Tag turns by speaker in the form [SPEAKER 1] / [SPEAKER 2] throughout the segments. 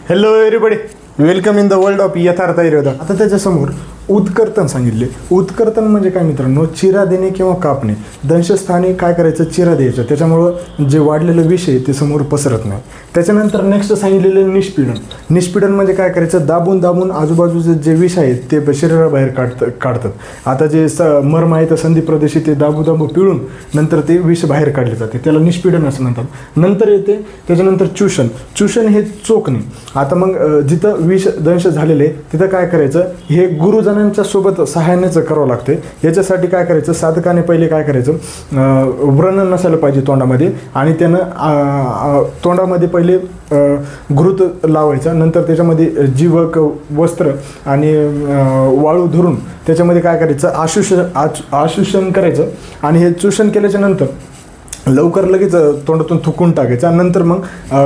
[SPEAKER 1] Hello everybody, welcome in the world of यथार्थ आयुर्वेद. आता त्याच्यासमोर उत्कर्तन सांगितले. उत्कर्तन म्हणजे काय मित्रांनो, चिरा देणे किंवा कापणे. दंशस्थानी काय करायचं, चिरा द्यायचं, त्याच्यामुळं जे वाढलेलं विष आहे ते समोर पसरत नाही. त्याच्यानंतर नेक्स्ट सांगितलेलं निष्पीडन. निष्पीडन म्हणजे काय करायचं, दाबून दाबून आजूबाजूचे जे विष आहेत ते शरीराबाहेर काढतात. आता जे मर्म आहे तर संधी प्रदेशी ते दाबू दाबू पिळून नंतर ते विष बाहेर काढले जाते, त्याला निष्पीडन असं म्हणतात. नंतर येते त्याच्यानंतर चूषण. चूषण हे चोखणे. आता मग जिथं विष दंश झालेले तिथं काय करायचं, हे गुरुजनांच्या सोबत सहाय्यानेच करावं लागते. याच्यासाठी काय करायचं, साधकाने पहिले काय करायचं, व्रण नसायला पाहिजे तोंडामध्ये, आणि त्यानं तोंडामध्ये पहिले घृत लावायचा. नंतर त्याच्यामध्ये जीवक वस्त्र आणि वाळू धरून त्याच्यामध्ये काय करायचं, आशुषण करायचं. आणि हे चूषण केल्याच्या नंतर लवकर लगेच तोंडातून थुकून टाकायचं. नंतर मग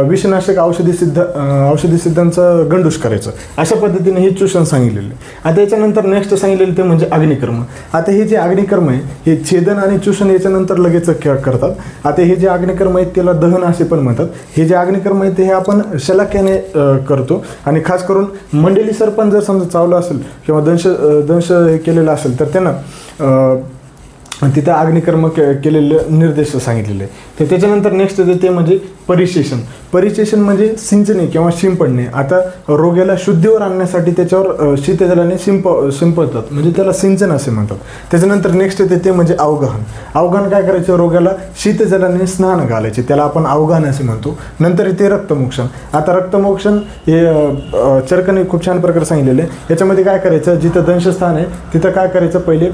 [SPEAKER 1] विषनाशक औषधी सिद्धांचं गंडूश करायचं. अशा पद्धतीने हे चूषण सांगितलेलं आहे. आता याच्यानंतर नेक्स्ट सांगितलेलं ते म्हणजे अग्निकर्म. आता हे जे अग्निकर्म आहे हे छेदन आणि चूषण याच्यानंतर लगेच करतात. आता हे जे अग्निकर्म आहेत त्याला दहन असे पण म्हणतात. हे जे अग्निकर्म आहे ते हे आपण शलाक्याने करतो. आणि खास करून मंडली सरपंच जर समजा चावलं असेल किंवा दंश केलेलं असेल तर त्यांना तिथं अग्निकर्म केलेलं निर्देश सांगितलेले आहे. तर त्याच्यानंतर नेक्स्ट ते म्हणजे परिशेषण. परिशेषण म्हणजे सिंचने किंवा शिंपडणे. आता रोग्याला शुद्धीवर आणण्यासाठी त्याच्यावर शीतजलाने शिंपडतात, म्हणजे त्याला सिंचन असे म्हणतात. त्याच्यानंतर नेक्स्ट ते म्हणजे अवगाहन. अवगाहन काय करायचं, रोग्याला शीतजलाने स्नान घालायचे, त्याला आपण अवगाहन असे म्हणतो. नंतर येते रक्तमोक्षण. आता रक्तमोक्षण हे चरकाने खूप छान प्रकारे सांगितलेले आहे. याच्यामध्ये काय करायचं, जिथं दंशस्थान आहे तिथं काय करायचं, पहिले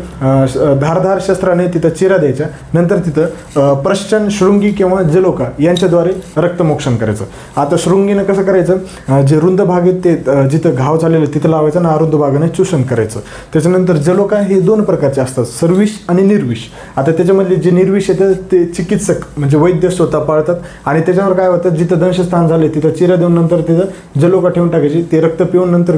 [SPEAKER 1] धारधार शस्त्राने तिथं चिरा द्यायचा. नंतर तिथं प्रश्चन, शृंगी किंवा जलोका यांच्याद्वारे रक्तमोक्षण करायचं. आता शृंगीनं कसं करायचं, जे रुंद भाग आहेत ते जिथं घाव झालेलं तिथं लावायचं आणि अरुंद भागाने चूषण करायचं. त्याच्यानंतर जलोका हे दोन प्रकारचे असतात, सर्विष आणि निर्विष. आता त्याच्यामधले जे निर्विष येतं ते चिकित्सक म्हणजे वैद्य स्वतः पाळतात. आणि त्याच्यावर काय होतं, जिथं दंशस्थान झाले तिथं चिरा देऊन नंतर तिथं जलोका ठेवून टाकायची. ते रक्त पिऊन नंतर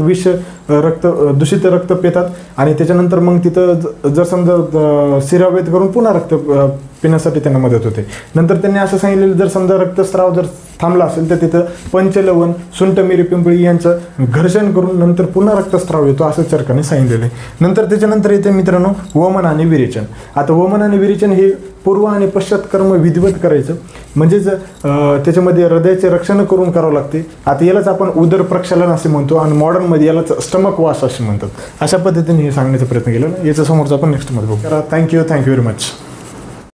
[SPEAKER 1] दूषित रक्त पितात. आणि त्याच्यानंतर मग तिथं जर समजा शिरावेद करून पुन्हा रक्त पिण्यासाठी त्यांना मदत होते. नंतर त्यांनी असं सांगितलेलं, जर समजा रक्तस्राव जर थांबला असेल तर तिथं पंचलवण, सुंठ, मिरी, पिंपळी यांचं घर्षण करून नंतर पुन्हा रक्तस्राव येतो असं चरकाने सांगितलेलं आहे. नंतर त्याच्यानंतर येते मित्रांनो वमन आणि विरेचन. आता वमन आणि विरेचन हे पूर्व आणि पश्चात कर्म विधिवत करायचं, म्हणजेच त्याच्यामध्ये हृदयाचे रक्षण करून करावं लागते. आता यालाच आपण उदर प्रक्षालन असे म्हणतो आणि मॉडर्नमध्ये यालाच स्टमक वॉश असे म्हणतात. अशा पद्धतीने हे सांगण्याचा प्रयत्न केला. याच्या समोरचा आपण नेक्स्टमध्ये बघू. Thank you very much.